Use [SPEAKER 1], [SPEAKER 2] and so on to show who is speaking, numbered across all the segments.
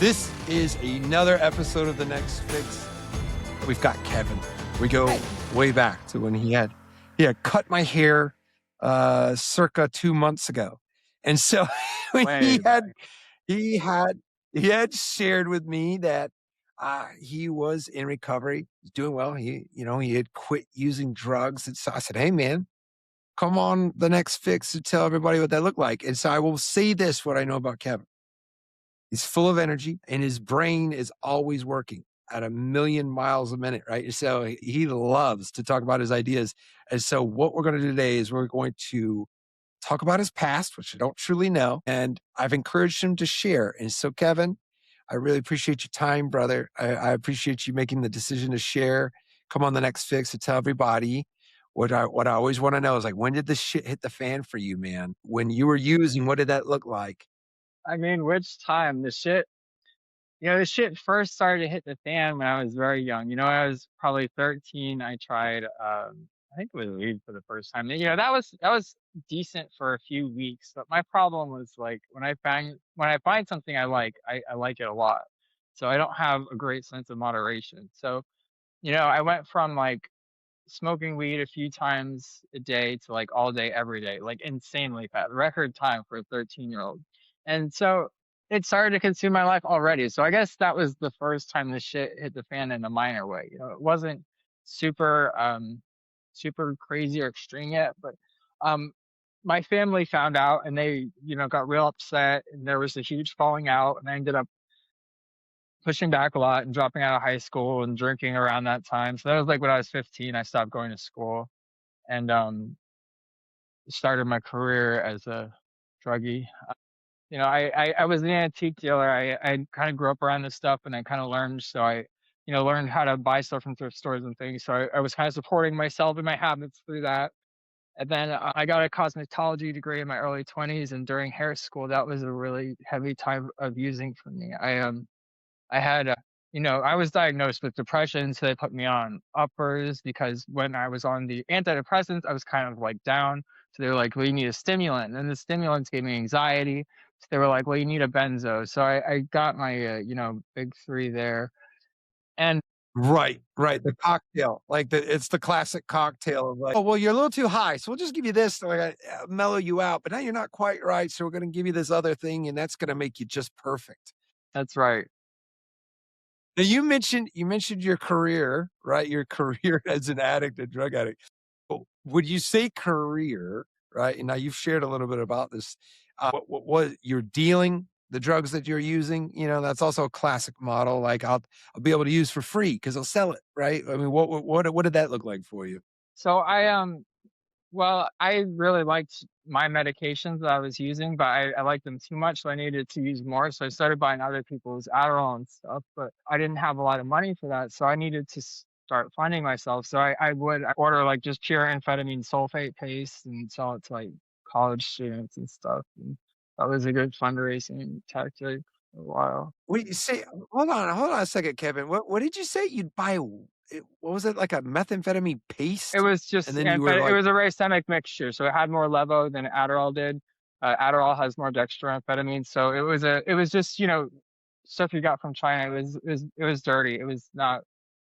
[SPEAKER 1] This is another episode of The Next Fix. We've got Kevin. We go way back to when he had cut my hair circa 2 months ago. And so he had shared with me that he was in recovery, doing well. He had quit using drugs. And so I said, hey man, come on The Next Fix to tell everybody what that looked like. And so I will say this, what I know about Kevin. He's full of energy and his brain is always working at 1,000,000 miles a minute, right? So he loves to talk about his ideas. And so what we're going to do today is we're going to talk about his past, which I don't truly know. And I've encouraged him to share. And so, Kevin, I really appreciate your time, brother. I appreciate you making the decision to share. Come on The Next Fix to tell everybody. What I always want to know is, like, when did this shit hit the fan for you, man? When you were using, what did that look like?
[SPEAKER 2] I mean, which time? The shit first started to hit the fan when I was very young. I was probably 13. I tried, I think it was weed for the first time. That was decent for a few weeks. But my problem was, like, when I find something I like, I like it a lot. So I don't have a great sense of moderation. So, I went from, like, smoking weed a few times a day to, like, all day, every day, like, insanely fast, record time for a 13-year-old. And so it started to consume my life already. So I guess that was the first time the shit hit the fan in a minor way. It wasn't super crazy or extreme yet, but um my family found out and they, got real upset and there was a huge falling out and I ended up pushing back a lot and dropping out of high school and drinking around that time. So that was like when I was 15, I stopped going to school and started my career as a druggie. I was an antique dealer. I kind of grew up around this stuff and I kind of learned. So I, learned how to buy stuff from thrift stores and things. So I was kind of supporting myself and my habits through that. And then I got a cosmetology degree in my early 20s. And during hair school, that was a really heavy time of using for me. I had, I was diagnosed with depression, so they put me on uppers because when I was on the antidepressants, I was kind of like down. So they were like, well, you need a stimulant. And the stimulants gave me anxiety. So they were like, well, you need a benzo. So I got my, big three there. And
[SPEAKER 1] Right. The cocktail, like it's the classic cocktail of, like, oh, well, you're a little too high, so we'll just give you this to, like, mellow you out. But now you're not quite right, so we're going to give you this other thing, and that's going to make you just perfect.
[SPEAKER 2] that's right.
[SPEAKER 1] Now you mentioned your career, right? Your career as an addict, a drug addict. Would you say career, right? And now you've shared a little bit about this. What you're dealing, the drugs that you're using, that's also a classic model. Like, I'll be able to use for free because I'll sell it, right? I mean, what did that look like for you?
[SPEAKER 2] So well, I really liked my medications that I was using, but I liked them too much, so I needed to use more. So I started buying other people's Adderall and stuff, but I didn't have a lot of money for that, so I needed to start funding myself. So I would order, like, just pure amphetamine sulfate paste and sell it to, like, college students and stuff. And that was a good fundraising tactic for a while.
[SPEAKER 1] What you say? Hold on a second, Kevin. What did you say? You'd buy? What was it, like a methamphetamine
[SPEAKER 2] It
[SPEAKER 1] paste?
[SPEAKER 2] was
[SPEAKER 1] And
[SPEAKER 2] just
[SPEAKER 1] then you were
[SPEAKER 2] it
[SPEAKER 1] like,
[SPEAKER 2] was a racemic mixture, so it had more levo than Adderall did. Adderall has more dextroamphetamine, so it was just, stuff you got from China. It was dirty. It was not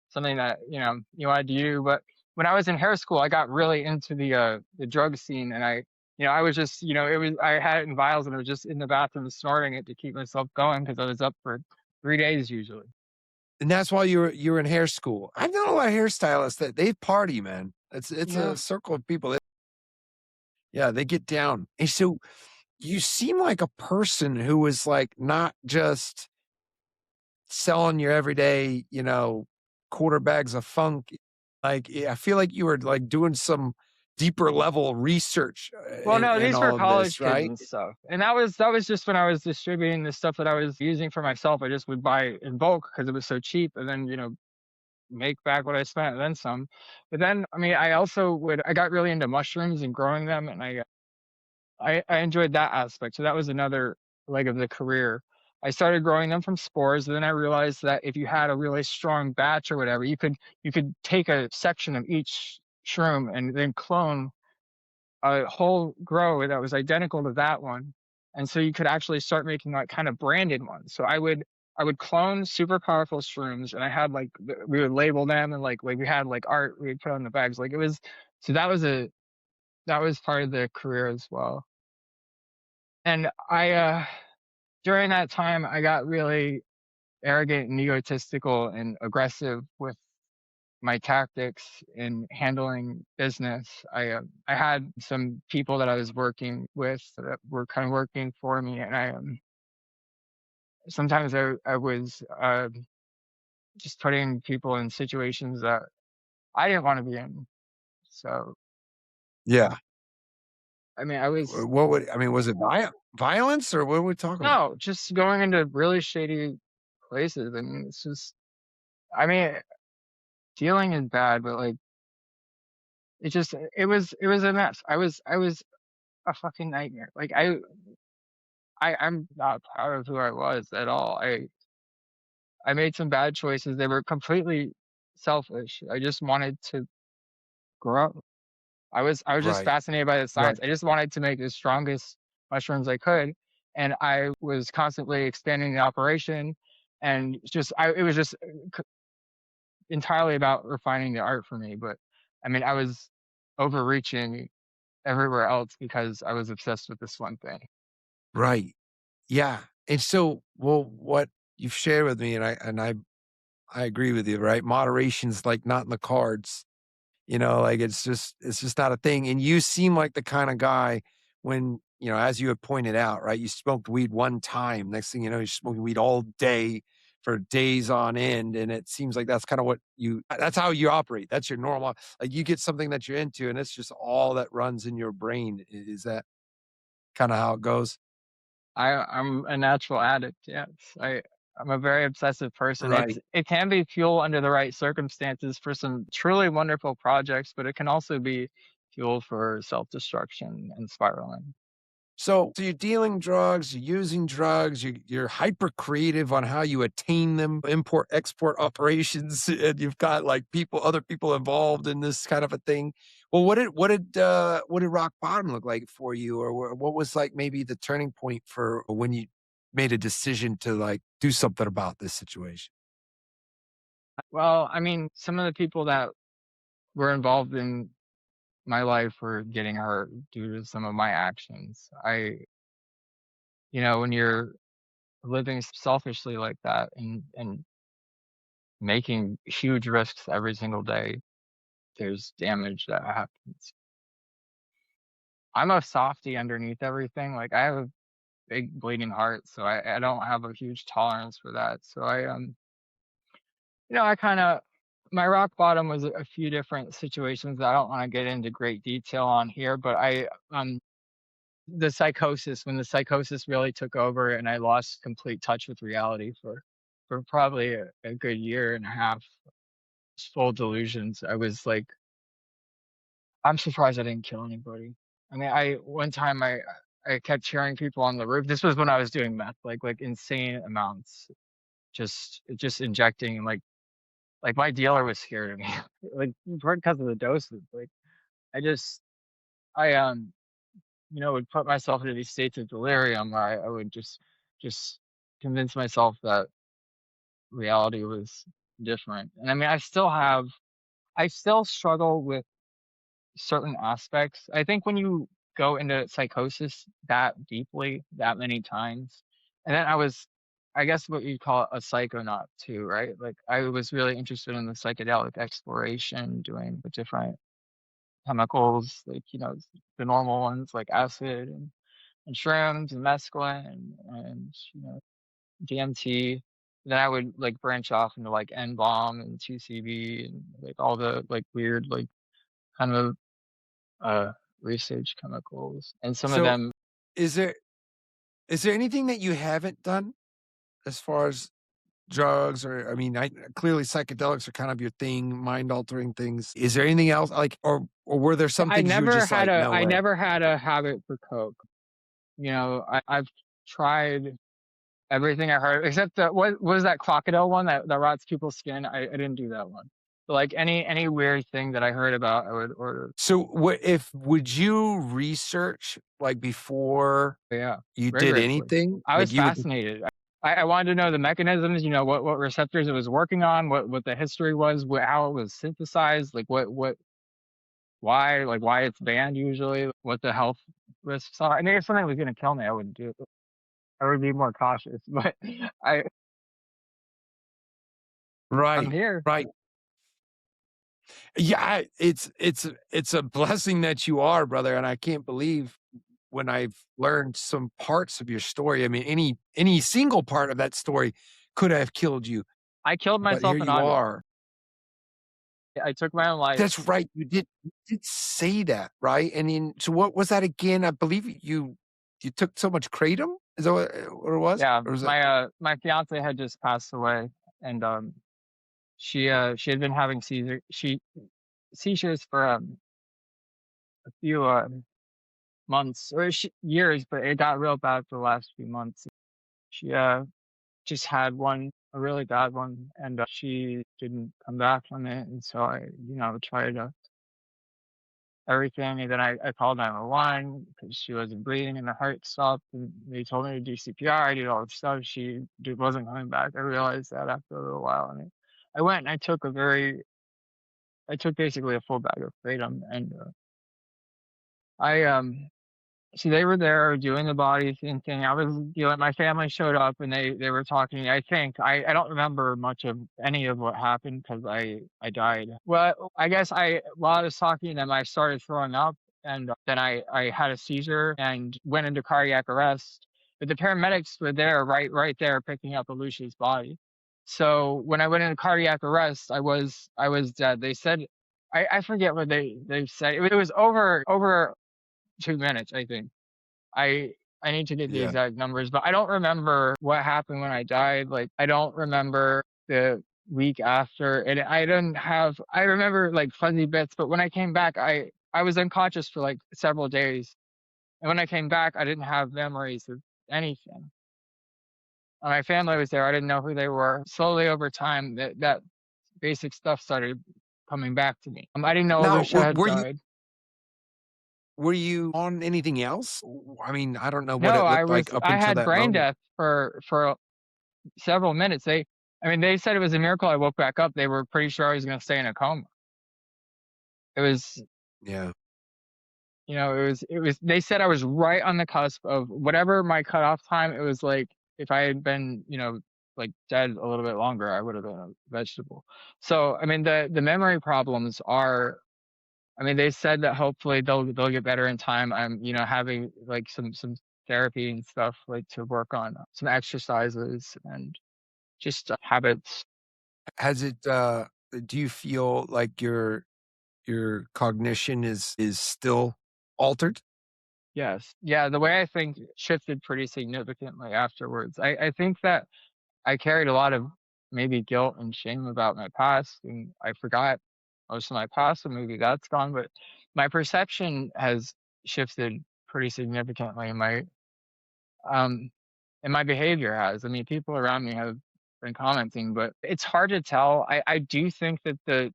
[SPEAKER 2] something that, you wanted to do. But when I was in hair school, I got really into the drug scene, and I was just, I had it in vials, and I was just in the bathroom snorting it to keep myself going because I was up for 3 days usually.
[SPEAKER 1] and that's why you were in hair school. I've known a lot of hairstylists that they party, man. It's a
[SPEAKER 2] Yeah.
[SPEAKER 1] circle of people. Yeah, they get down. And so you seem like a person who was, like, not just selling your everyday, quarter bags of funk. Like, I feel like you were, like, doing some deeper level research
[SPEAKER 2] Well, no,
[SPEAKER 1] in
[SPEAKER 2] these were
[SPEAKER 1] all of this,
[SPEAKER 2] college kids
[SPEAKER 1] right?
[SPEAKER 2] and stuff, and that was just when I was distributing the stuff that I was using for myself. I just would buy in bulk because it was so cheap, and then, make back what I spent and then some. But then, I mean, I got really into mushrooms and growing them, and I enjoyed that aspect. So that was another leg of the career. I started growing them from spores, and then I realized that if you had a really strong batch or whatever, you could take a section of each shroom and then clone a whole grow that was identical to that one. And so you could actually start making, like, kind of branded ones. So I would clone super powerful shrooms, and I had like we would label them, and like we had like art we would put on the bags. Like it was so that was part of the career as well. And I during that time I got really arrogant and egotistical and aggressive with my tactics in handling business. I had some people that I was working with that were kind of working for me, and I sometimes I was just putting people in situations that I didn't want to be in. So
[SPEAKER 1] Yeah.
[SPEAKER 2] I mean, I was
[SPEAKER 1] What would I mean, was it violence or what are we talking about?
[SPEAKER 2] no, just going into really shady places. I mean, it's just I mean, dealing is bad, but like it was a mess. I was a fucking nightmare. Like I'm not proud of who I was at all. I made some bad choices. They were completely selfish. I just wanted to grow up. I was just
[SPEAKER 1] Right.
[SPEAKER 2] fascinated by the
[SPEAKER 1] Right.
[SPEAKER 2] science. I just wanted to make the strongest mushrooms I could, and I was constantly expanding the operation, and just it was just entirely about refining the art for me. But I mean, I was overreaching everywhere else because I was obsessed with this one thing.
[SPEAKER 1] Right. Yeah. And so, well, what you've shared with me, and I agree with you, right? Moderation's like not in the cards. Like it's just not a thing. And you seem like the kind of guy when, as you have pointed out, right? You smoked weed one time. Next thing you know, you're smoking weed all day for days on end. And it seems like that's kind of that's how you operate. That's your normal, like you get something that you're into and it's just all that runs in your brain. Is that kind of how it goes?
[SPEAKER 2] I'm a natural addict. Yes, I'm a very obsessive person.
[SPEAKER 1] Right.
[SPEAKER 2] It can be fuel under the right circumstances for some truly wonderful projects, but it can also be fuel for self-destruction and spiraling.
[SPEAKER 1] So you're dealing drugs, you're using drugs, you're hyper creative on how you attain them, import export operations, and you've got like other people involved in this kind of a thing. Well, what did rock bottom look like for you, or what was like maybe the turning point for when you made a decision to like do something about this situation?
[SPEAKER 2] Well, I mean, some of the people that were involved in my life were getting hurt due to some of my actions. When you're living selfishly like that and making huge risks every single day, there's damage that happens. I'm a softy underneath everything. Like I have a big bleeding heart, so I don't have a huge tolerance for that. So I kind of my rock bottom was a few different situations that I don't want to get into great detail on here, but the psychosis when the psychosis really took over and I lost complete touch with reality for probably a good year and a half, full delusions. I was like, I'm surprised I didn't kill anybody. I mean, I one time I kept hearing people on the roof. This was when I was doing meth, like insane amounts, just injecting like my dealer was scared of me, like because of the doses. Like I just I would put myself into these states of delirium where I would just convince myself that reality was different. And I mean, I still struggle with certain aspects. I think when you go into psychosis that deeply, that many times, and then I guess what you'd call a psychonaut too, right? Like I was really interested in the psychedelic exploration, doing the different chemicals, like, the normal ones like acid and shrooms and mescaline and DMT. Then I would like branch off into like N bomb and 2CB and like all the like weird like kind of uh research chemicals, and some of
[SPEAKER 1] So
[SPEAKER 2] them
[SPEAKER 1] is there is there anything that you haven't done as far as drugs? Or I mean, clearly psychedelics are kind of your thing, mind altering things. Is there anything else like, or were there some things you were just like, no
[SPEAKER 2] I
[SPEAKER 1] way?
[SPEAKER 2] never had a habit for coke. I've tried everything I heard except what was that crocodile one that rots people's skin. I didn't do that one. But like any weird thing that I heard about, I would order.
[SPEAKER 1] So would you research like before
[SPEAKER 2] But yeah,
[SPEAKER 1] you did
[SPEAKER 2] rigorously.
[SPEAKER 1] anything?
[SPEAKER 2] I
[SPEAKER 1] Like
[SPEAKER 2] was
[SPEAKER 1] you would
[SPEAKER 2] fascinated. I wanted to know the mechanisms, you know, what receptors it was working on, what the history was, how it was synthesized, like why it's banned usually, what the health risks are. I mean, if something was going to kill me, I wouldn't do it. I would be more cautious, but I I'm
[SPEAKER 1] Right,
[SPEAKER 2] here.
[SPEAKER 1] right. Yeah, it's a blessing that you are, brother, and I can't believe when I've learned some parts of your story. I mean, any single part of that story could have killed you,
[SPEAKER 2] I killed
[SPEAKER 1] but here
[SPEAKER 2] myself in
[SPEAKER 1] you
[SPEAKER 2] August.
[SPEAKER 1] are.
[SPEAKER 2] I took my own life.
[SPEAKER 1] That's right, you did say that, right? And then so what was that again? I believe you took so much kratom? Is that what it was?
[SPEAKER 2] Yeah,
[SPEAKER 1] Or was it
[SPEAKER 2] my fiance had just passed away, and she had been having seizures for a few months or years, but it got real bad for the last few months. She just had one, a really bad one, and she didn't come back from it. And so I, you know, tried everything. And then I called 911 because she wasn't breathing and the heart stopped. And they told me to do CPR. I did all the stuff. Wasn't coming back. I realized that after a little while. And I went and I took basically a full bag of kratom. And I, so they were there doing the body thing. I was dealing. My family showed up and they were talking. I don't remember much of any of what happened because I died. Well, I guess while I was talking to them, I started throwing up, and then I had a seizure and went into cardiac arrest. But the paramedics were there, right there, picking up Alicia's body. So when I went into cardiac arrest, I was dead. They said I forget what they said. It was over 2 minutes, I think. I I need to get the
[SPEAKER 1] yeah.
[SPEAKER 2] exact numbers, but I don't remember what happened when I died. Like, I don't remember the week after, and I remember like fuzzy bits, but when I came back, I was unconscious for like several days. And when I came back, I didn't have memories of anything. And my family was there. I didn't know who they were. Slowly over time, that basic stuff started coming back to me. I didn't know
[SPEAKER 1] Now,
[SPEAKER 2] Alicia had
[SPEAKER 1] were you
[SPEAKER 2] died.
[SPEAKER 1] on anything else? I mean, I don't know what
[SPEAKER 2] No,
[SPEAKER 1] it looked like up
[SPEAKER 2] I
[SPEAKER 1] until
[SPEAKER 2] had
[SPEAKER 1] that
[SPEAKER 2] brain
[SPEAKER 1] moment.
[SPEAKER 2] death for several minutes. I mean, they said it was a miracle I woke back up. They were pretty sure I was going to stay in a coma. It was,
[SPEAKER 1] Yeah.
[SPEAKER 2] you know, they said I was right on the cusp of whatever my cutoff time. It was like if I had been, you know, like dead a little bit longer, I would have been a vegetable. So, I mean, the memory problems are, I mean, they said that hopefully they'll get better in time. I'm, you know, having like some therapy and stuff like to work on some exercises and just habits.
[SPEAKER 1] Has it, do you feel like your cognition is still altered?
[SPEAKER 2] Yes. Yeah, the way I think shifted pretty significantly afterwards. I think that I carried a lot of maybe guilt and shame about my past, and I forgot most of my past, so maybe that's gone. But my perception has shifted pretty significantly. Um and my behavior has. I mean, people around me have been commenting, but it's hard to tell. I do think that the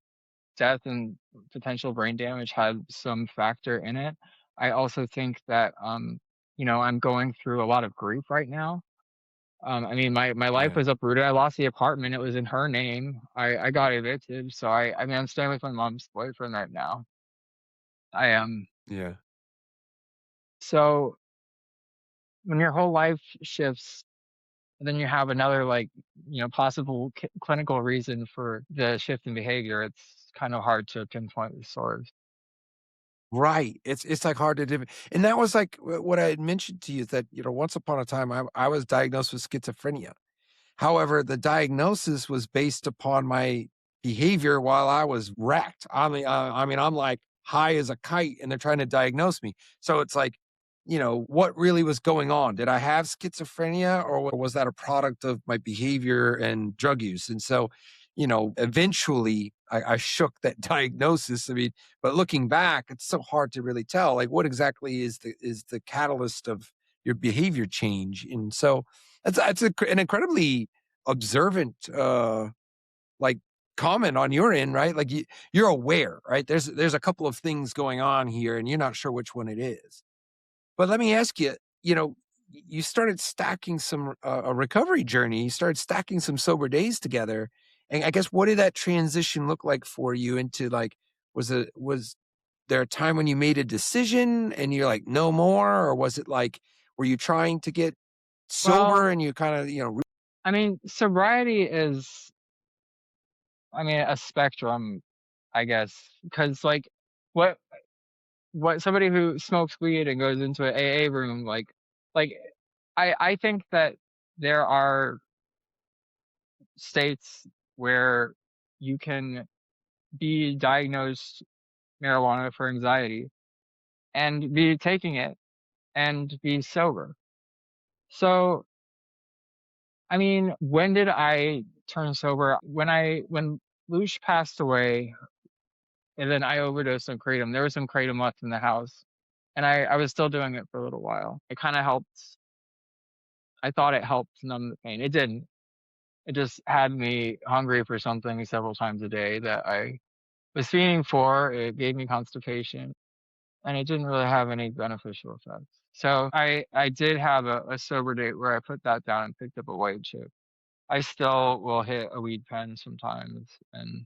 [SPEAKER 2] death and potential brain damage had some factor in it. I also think that you know, I'm going through a lot of grief right now. I mean, my life
[SPEAKER 1] Yeah.
[SPEAKER 2] was uprooted. I lost the apartment. It was in her name. I got evicted. So I mean, I'm staying with my mom's boyfriend right now. I am.
[SPEAKER 1] Yeah.
[SPEAKER 2] So when your whole life shifts, and then you have another like, you know, possible clinical reason for the shift in behavior, it's kind of hard to pinpoint the source.
[SPEAKER 1] Right. It's, like, hard to and that was, like, what I had mentioned to you is that, once upon a time, I was diagnosed with schizophrenia. However, the diagnosis was based upon my behavior while I was wrecked. I mean, I'm, like, high as a kite, and they're trying to diagnose me. So it's like, what really was going on? Did I have schizophrenia, or was that a product of my behavior and drug use? And so, eventually I shook that diagnosis. I mean, but looking back, it's so hard to really tell, like, what exactly is the catalyst of your behavior change. And so that's an incredibly observant, like, comment on your end, right? Like, you're aware, right? There's a couple of things going on here, and you're not sure which one it is. But let me ask you, you started stacking some a recovery journey. You started stacking some sober days together. And I guess what did that transition look like for you into like was there a time when you made a decision and you're like no more, or was it like were you trying to get
[SPEAKER 2] Well,
[SPEAKER 1] sober and you kind of, you know,
[SPEAKER 2] I mean, sobriety is, I mean, a spectrum, I guess, because like what what somebody who smokes weed and goes into an AA room, like I think that there are states where you can be diagnosed marijuana for anxiety and be taking it and be sober. So, I mean, when did I turn sober? When Lush passed away and then I overdosed on kratom. There was some kratom left in the house. And I was still doing it for a little while. It kind of helped. I thought it helped numb the pain. It didn't. It just had me hungry for something several times a day that I was fiending for. It gave me constipation, and it didn't really have any beneficial effects. So I did have a sober date where I put that down and picked up a white chip. I still will hit a weed pen sometimes, and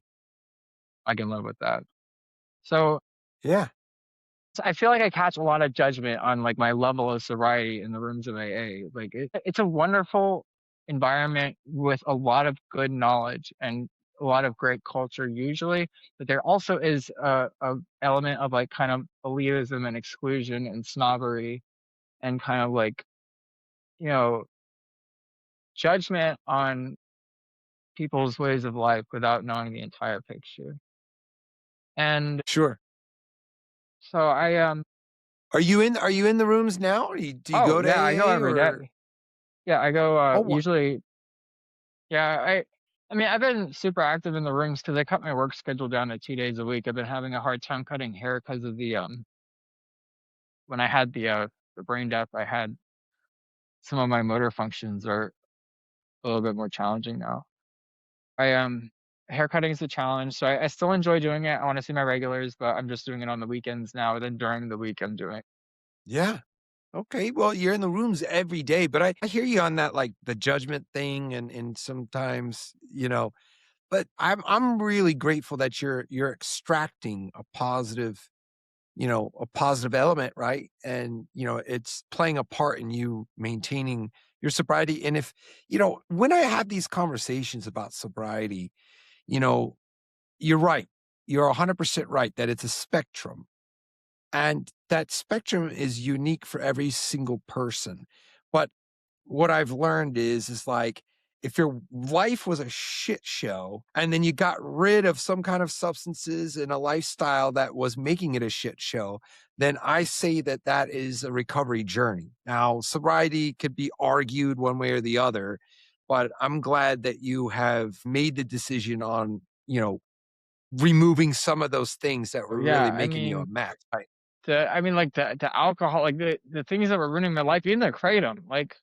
[SPEAKER 2] I can live with that. So
[SPEAKER 1] yeah,
[SPEAKER 2] I feel like I catch a lot of judgment on like my level of sobriety in the rooms of AA. Like it's a wonderful environment with a lot of good knowledge and a lot of great culture usually, but there also is a element of like kind of elitism and exclusion and snobbery and kind of like, you know, judgment on people's ways of life without knowing the entire picture. And
[SPEAKER 1] sure.
[SPEAKER 2] so I
[SPEAKER 1] Are you in the rooms now? Or do you
[SPEAKER 2] oh
[SPEAKER 1] go to
[SPEAKER 2] yeah, I go
[SPEAKER 1] AA
[SPEAKER 2] every
[SPEAKER 1] or
[SPEAKER 2] day. Yeah, I go
[SPEAKER 1] oh what?
[SPEAKER 2] usually. Yeah, I mean, I've been super active in the rooms because I cut my work schedule down to 2 days a week. I've been having a hard time cutting hair because of the when I had the brain death, I had some of my motor functions are a little bit more challenging now. I hair cutting is a challenge, so I still enjoy doing it. I want to see my regulars, but I'm just doing it on the weekends now. And then during the week, I'm doing.
[SPEAKER 1] Yeah. Okay, well, you're in the rooms every day, but I hear you on that, like the judgment thing, and sometimes, you know, but I'm really grateful that you're extracting a positive, you know, a positive element, right? And you know, it's playing a part in you maintaining your sobriety. And if you know, when I have these conversations about sobriety, you know, you're right. You're 100% right that it's a spectrum. And that spectrum is unique for every single person. But what I've learned is like if your life was a shit show and then you got rid of some kind of substances and a lifestyle that was making it a shit show, then I say that that is a recovery journey. Now, sobriety could be argued one way or the other, but I'm glad that you have made the decision on, you know, removing some of those things that were
[SPEAKER 2] Yeah,
[SPEAKER 1] really
[SPEAKER 2] I
[SPEAKER 1] making you a
[SPEAKER 2] mean,
[SPEAKER 1] mess. Right.
[SPEAKER 2] like the alcohol, like the things that were ruining my life, even the kratom, like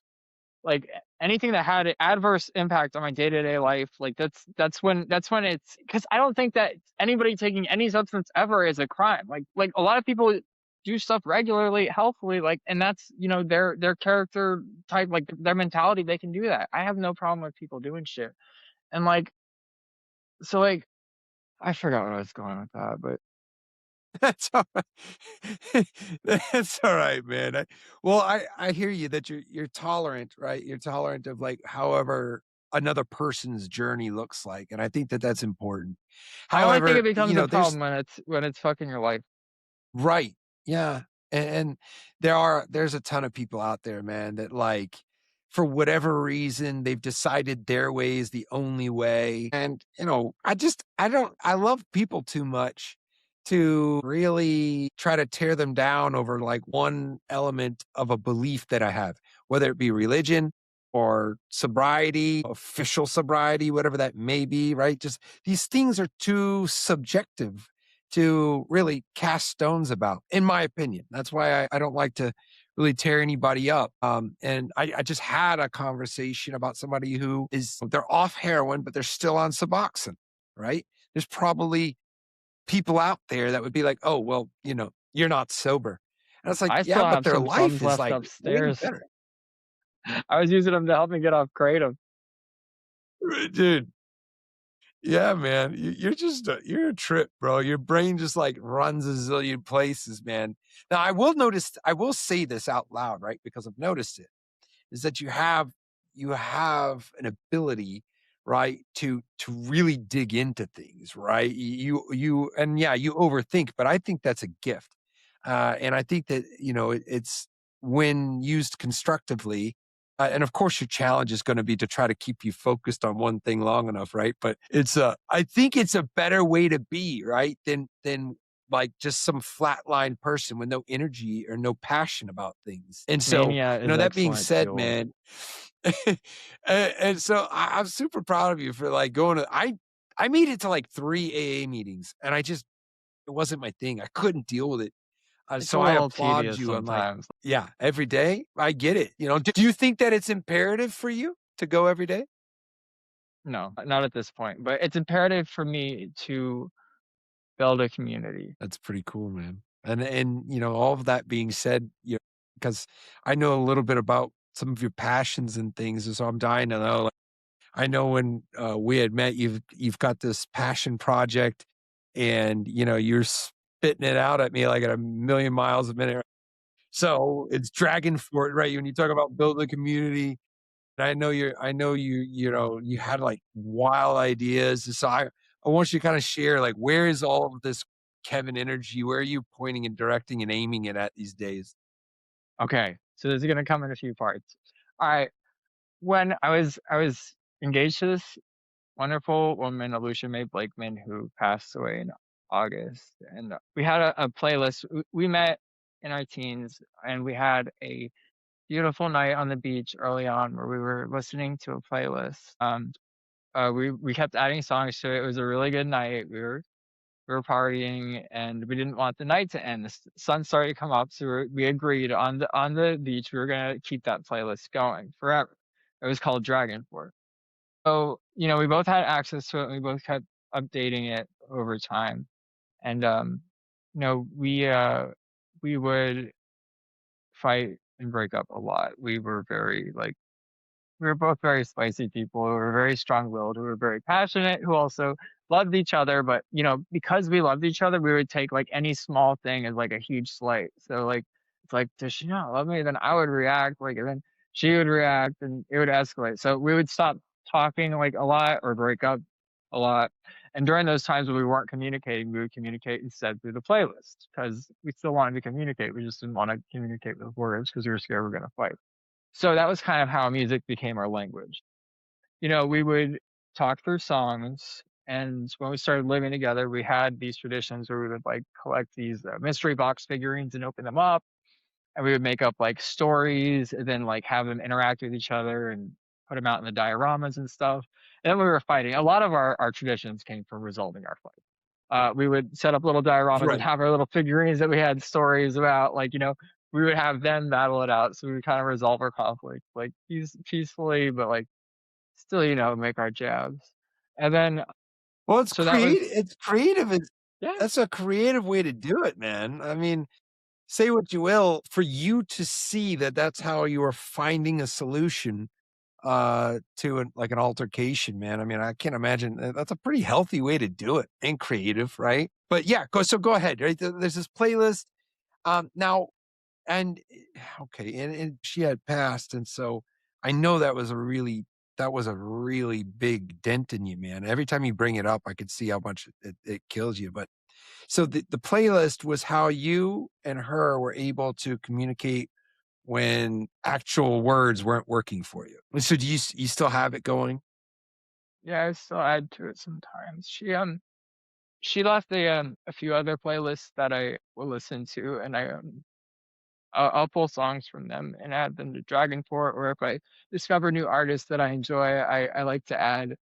[SPEAKER 2] anything that had an adverse impact on my day-to-day life, like that's when it's because I don't think that anybody taking any substance ever is a crime. Like a lot of people do stuff regularly healthfully, like, and that's, you know, their character type, like their mentality, they can do that. I have no problem with people doing shit. And like, so like, I forgot what I was going with that, but
[SPEAKER 1] That's all right. That's all right, man. Well, I hear you that you're tolerant, right? You're tolerant of like however another person's journey looks like, and I think that that's important.
[SPEAKER 2] I only think it
[SPEAKER 1] However, you
[SPEAKER 2] becomes a
[SPEAKER 1] know, there's
[SPEAKER 2] problem when it's fucking your life.
[SPEAKER 1] right. Yeah. And there's a ton of people out there, man, that like for whatever reason they've decided their way is the only way. And you know, I love people too much to really try to tear them down over like one element of a belief that I have, whether it be religion or sobriety, official sobriety, whatever that may be, right? Just these things are too subjective to really cast stones about, in my opinion. That's why I don't like to really tear anybody up. And I just had a conversation about somebody who is they're off heroin, but they're still on Suboxone, right? There's probably people out there that would be like, oh, well, you know, you're not sober. And it's like,
[SPEAKER 2] I
[SPEAKER 1] yeah,
[SPEAKER 2] still
[SPEAKER 1] but
[SPEAKER 2] have
[SPEAKER 1] their
[SPEAKER 2] some
[SPEAKER 1] life
[SPEAKER 2] plums
[SPEAKER 1] is
[SPEAKER 2] left
[SPEAKER 1] like way
[SPEAKER 2] upstairs.
[SPEAKER 1] better.
[SPEAKER 2] I was using them to help me get off kratom.
[SPEAKER 1] Dude, yeah, man, you're just you're a trip, bro. Your brain just, like, runs a zillion places, man. Now I will say this out loud, right, because I've noticed it. Is that you have an ability, right, to really dig into things, right? You and yeah, you overthink, but I think that's a gift. And I think that, it's when used constructively, and of course your challenge is going to be to try to keep you focused on one thing long enough, right? But I think it's a better way to be, right? Than like just some flatline person with no energy or no passion about things. And so,
[SPEAKER 2] Mania is
[SPEAKER 1] that being
[SPEAKER 2] excellent
[SPEAKER 1] said,
[SPEAKER 2] fuel.
[SPEAKER 1] man, and so I'm super proud of you for like going to, I made it to like 3 AA meetings and it wasn't my thing. I couldn't deal with it.
[SPEAKER 2] It's a
[SPEAKER 1] So I
[SPEAKER 2] little
[SPEAKER 1] applaud
[SPEAKER 2] tedious
[SPEAKER 1] you. I'm like,
[SPEAKER 2] sometimes.
[SPEAKER 1] yeah, every day. I get it. Do you think that it's imperative for you to go every day?
[SPEAKER 2] No, not at this point, but it's imperative for me to build a community.
[SPEAKER 1] That's pretty cool, man. And all of that being said, because I know a little bit about some of your passions and things, and so I'm dying to know. Like, I know when we had met, you've got this passion project, and you're spitting it out at me like at a million miles a minute. So it's dragging for it, right? When you talk about building a community, and I know you had like wild ideas. So I want you to kind of share like where is all of this Kevin energy? Where are you pointing and directing and aiming it at these days?
[SPEAKER 2] Okay, so this is gonna come in a few parts. Alright, when I was engaged to this wonderful woman, Alicia Mae Blakeman, who passed away in August, and we had a playlist. We met in our teens, and we had a beautiful night on the beach early on where we were listening to a playlist. We kept adding songs to it. It was a really good night. We were partying, and we didn't want the night to end. The sun started to come up, so we agreed on the beach we were gonna keep that playlist going forever. It was called Dragon Force. So, we both had access to it, and we both kept updating it over time. And you know, we would fight and break up a lot. We were both very spicy people who were very strong-willed, who were very passionate, who also loved each other. But, because we loved each other, we would take like any small thing as like a huge slight. So like it's like, does she not love me? Then I would react like, and then she would react, and it would escalate. So we would stop talking like a lot or break up a lot. And during those times when we weren't communicating, we would communicate instead through the playlist because we still wanted to communicate. We just didn't want to communicate with words because we were scared we were going to fight. So that was kind of how music became our language. We would talk through songs, and when we started living together, we had these traditions where we would like collect these mystery box figurines and open them up, and we would make up like stories and then like have them interact with each other and put them out in the dioramas and stuff. And then we were fighting. A lot of our traditions came from resolving our fight. We would set up little dioramas and
[SPEAKER 1] Right.
[SPEAKER 2] have our little figurines that we had stories about. Like, we would have them battle it out. So we would kind of resolve our conflict, like peacefully, but like still, make our jabs. And then,
[SPEAKER 1] Well,
[SPEAKER 2] so that was,
[SPEAKER 1] it's creative.
[SPEAKER 2] yeah,
[SPEAKER 1] That's a creative way to do it, man. I mean, say what you will, for you to see that that's how you are finding a solution to like an altercation, man. I mean, I can't imagine that's a pretty healthy way to do it and creative, right? But yeah, go ahead. Right, there's this playlist now, and okay, and she had passed, and so I know that was a really big dent in you, man. Every time you bring it up, I could see how much it kills you. But so the playlist was how you and her were able to communicate when actual words weren't working for you. So do you still have it going?
[SPEAKER 2] yeah, I still add to it sometimes. She left a few other playlists that I will listen to, and I'll pull songs from them and add them to Dragonport. Or if I discover new artists that I enjoy, I like to add,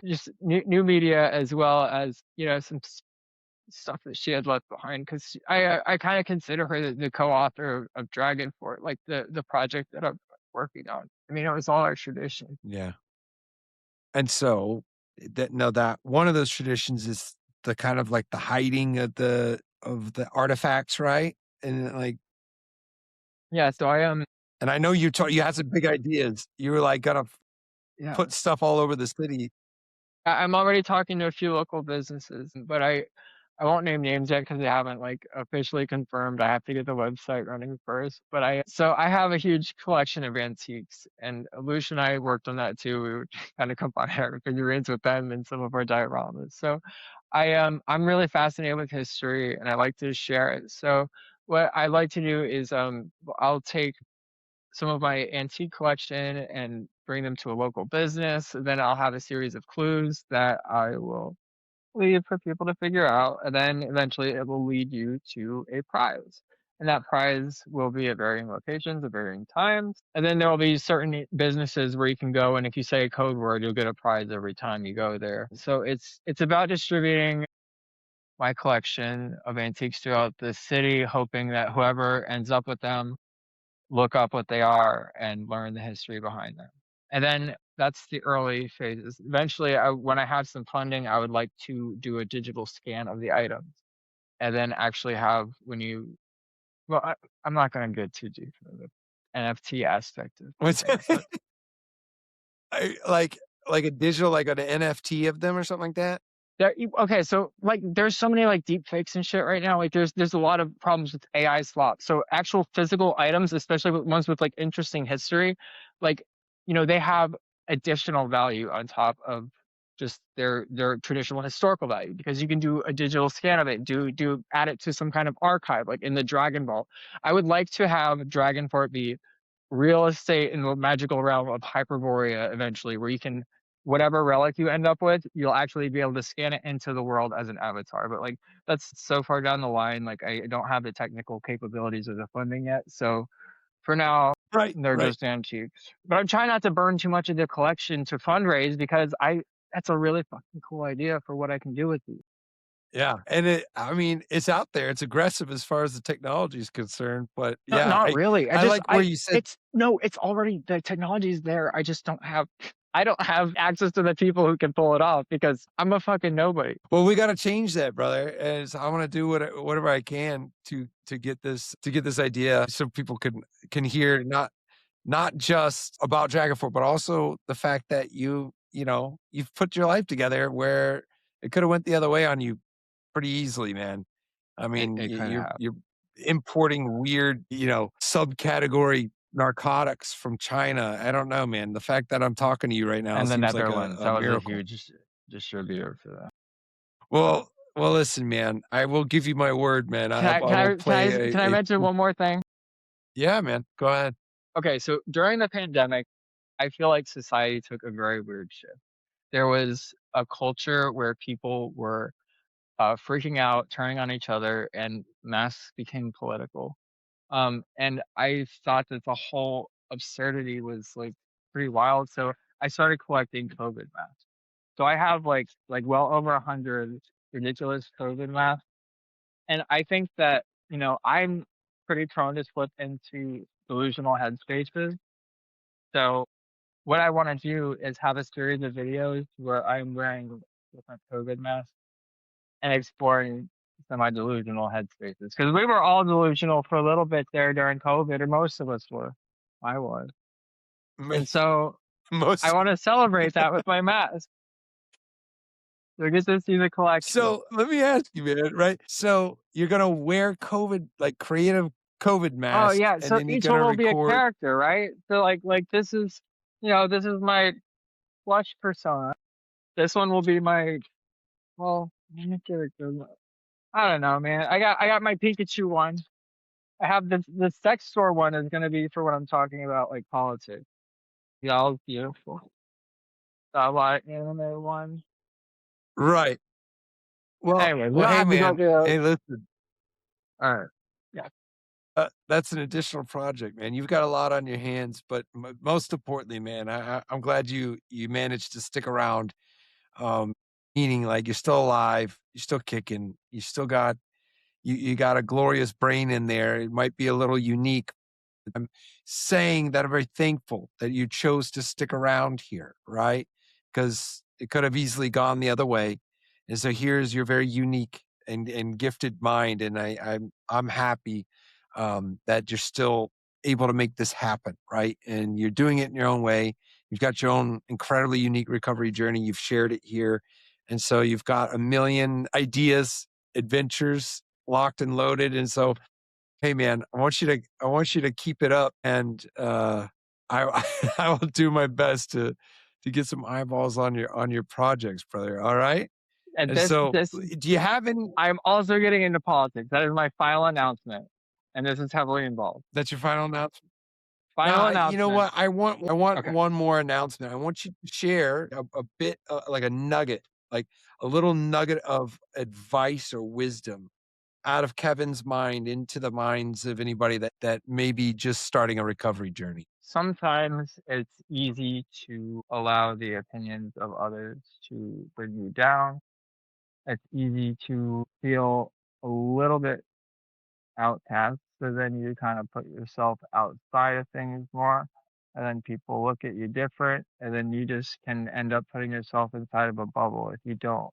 [SPEAKER 2] just new media as well as some stuff that she had left behind. Because I kind of consider her the co-author of Dragonport, like the project that I'm working on. I mean, it was all our tradition.
[SPEAKER 1] Yeah. And so that one of those traditions is the kind of like the hiding of the artifacts, right? And like
[SPEAKER 2] Yeah, so I am.
[SPEAKER 1] And I know you had some big ideas. You were like gonna
[SPEAKER 2] Yeah.
[SPEAKER 1] put stuff all over the city.
[SPEAKER 2] I'm already talking to a few local businesses, but I won't name names yet because they haven't like officially confirmed. I have to get the website running first. But I have a huge collection of antiques, and Lucia and I worked on that too. We would kind of combine our figurines with them in some of our dioramas. So I'm really fascinated with history, and I like to share it. So what I like to do is I'll take some of my antique collection and bring them to a local business. Then I'll have a series of clues that I will leave for people to figure out. And then eventually it will lead you to a prize. And that prize will be at varying locations at varying times. And then there will be certain businesses where you can go, and if you say a code word, you'll get a prize every time you go there. So it's about distributing my collection of antiques throughout the city, hoping that whoever ends up with them look up what they are and learn the history behind them. And then that's the early phases. Eventually, when I have some funding, I would like to do a digital scan of the items and then actually have when you, well, I'm not going to get too deep into the NFT aspect of
[SPEAKER 1] What's
[SPEAKER 2] things, but
[SPEAKER 1] like a digital, like an NFT of them or something like that?
[SPEAKER 2] okay, so like there's so many like deep fakes and shit right now. Like there's a lot of problems with AI swap. So actual physical items, especially with ones with like interesting history, like they have additional value on top of just their traditional historical value because you can do a digital scan of it, do add it to some kind of archive, like in the Dragon Ball. I would like to have Dragon Fort be real estate in the magical realm of Hyperborea eventually, where you can whatever relic you end up with, you'll actually be able to scan it into the world as an avatar. But like that's so far down the line. Like I don't have the technical capabilities or the funding yet. So for now,
[SPEAKER 1] Right,
[SPEAKER 2] they're
[SPEAKER 1] right.
[SPEAKER 2] just antiques. But I'm trying not to burn too much of the collection to fundraise because I that's a really fucking cool idea for what I can do with these.
[SPEAKER 1] Yeah, and I mean, it's out there. It's aggressive as far as the technology is concerned, but
[SPEAKER 2] No,
[SPEAKER 1] yeah,
[SPEAKER 2] not really.
[SPEAKER 1] I like where you said,
[SPEAKER 2] It's no, it's already the technology's there. I don't have access to the people who can pull it off because I'm a fucking nobody.
[SPEAKER 1] well, we got to change that, brother. And so I want to do whatever I can to get this idea so people can hear not just about Dragonfort, but also the fact that you've put your life together where it could have went the other way on you pretty easily, man. I mean,
[SPEAKER 2] It could have.
[SPEAKER 1] you're importing weird, subcategory narcotics from China. I don't know, man. The fact that I'm talking to you right now
[SPEAKER 2] And the
[SPEAKER 1] seems like
[SPEAKER 2] Netherlands,
[SPEAKER 1] a
[SPEAKER 2] that was a
[SPEAKER 1] miracle.
[SPEAKER 2] huge distributor for that.
[SPEAKER 1] Well, listen, man. I will give you my word, man. I will play
[SPEAKER 2] Can I mention one more thing?
[SPEAKER 1] yeah, man. Go ahead.
[SPEAKER 2] Okay, so during the pandemic, I feel like society took a very weird shift. There was a culture where people were freaking out, turning on each other, and masks became political. And I thought that the whole absurdity was like pretty wild. So I started collecting COVID masks. So I have like well over 100 ridiculous COVID masks. And I think that, I'm pretty prone to slip into delusional headspaces. So what I want to do is have a series of videos where I'm wearing different COVID masks and exploring semi-delusional headspaces. Because we were all delusional for a little bit there during COVID, or most of us were. I was. And so I
[SPEAKER 1] Most
[SPEAKER 2] want to celebrate that with my mask. So get to see the collection.
[SPEAKER 1] So let me ask you, man, right? So you're gonna wear COVID, like creative COVID
[SPEAKER 2] Oh
[SPEAKER 1] masks,
[SPEAKER 2] yeah,
[SPEAKER 1] and
[SPEAKER 2] so
[SPEAKER 1] then you're
[SPEAKER 2] each one
[SPEAKER 1] gonna
[SPEAKER 2] will be a
[SPEAKER 1] record.
[SPEAKER 2] character, right? So like this is my flush persona. This one will be my well, let me get a good one. I don't know, man. I got my Pikachu one. I have the sex store one is gonna be for what I'm talking about, like politics. Y'all beautiful. The like anime one.
[SPEAKER 1] Right.
[SPEAKER 2] Anyway, we
[SPEAKER 1] Well,
[SPEAKER 2] don't
[SPEAKER 1] hey,
[SPEAKER 2] have to go
[SPEAKER 1] man.
[SPEAKER 2] through those.
[SPEAKER 1] Hey, listen.
[SPEAKER 2] All right. Yeah.
[SPEAKER 1] That's an additional project, man. You've got a lot on your hands, but most importantly, man, I'm glad you managed to stick around. Um, Meaning, like you're still alive, you're still kicking, you got a glorious brain in there. It might be a little unique. I'm saying that I'm very thankful that you chose to stick around here, right? Because it could have easily gone the other way. And so here's your very unique and gifted mind, and I'm happy that you're still able to make this happen, right? And you're doing it in your own way. You've got your own incredibly unique recovery journey. You've shared it here. And so you've got a million ideas, adventures locked and loaded. And so, hey man, I want you to keep it up. And I I will do my best to get some eyeballs on your projects, brother. All right.
[SPEAKER 2] And
[SPEAKER 1] And so
[SPEAKER 2] this
[SPEAKER 1] do you have any
[SPEAKER 2] I'm also getting into politics. That is my final announcement, and this is heavily involved.
[SPEAKER 1] that's your final announcement?
[SPEAKER 2] Final
[SPEAKER 1] Now, you know
[SPEAKER 2] announcement.
[SPEAKER 1] what? I want
[SPEAKER 2] Okay.
[SPEAKER 1] one more announcement. I want you to share a bit, like a nugget, like a little nugget of advice or wisdom out of Kevin's mind into the minds of anybody that may be just starting a recovery journey.
[SPEAKER 2] Sometimes it's easy to allow the opinions of others to bring you down. It's easy to feel a little bit outcast, so then you kind of put yourself outside of things more, and then people look at you different, and then you just can end up putting yourself inside of a bubble if you don't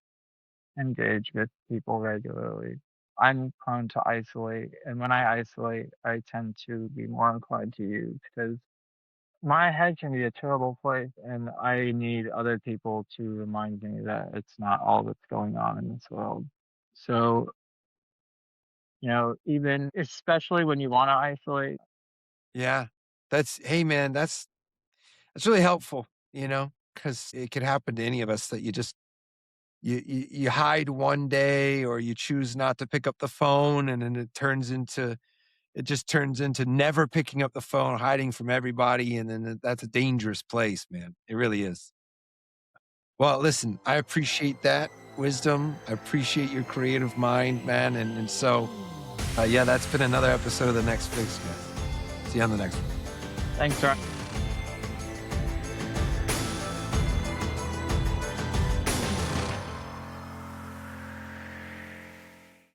[SPEAKER 2] engage with people regularly. I'm prone to isolate, and when I isolate, I tend to be more inclined to use because my head can be a terrible place, and I need other people to remind me that it's not all that's going on in this world. So, even especially when you want to isolate,
[SPEAKER 1] Yeah. Hey man, that's really helpful, because it could happen to any of us that you just you hide one day or you choose not to pick up the phone and then it just turns into never picking up the phone, hiding from everybody, and then that's a dangerous place, man. It really is. Well, listen, I appreciate that wisdom. I appreciate your creative mind, man, and so, yeah, that's been another episode of The Next Fix, guys. See you on the next one.
[SPEAKER 2] thanks, Ryan.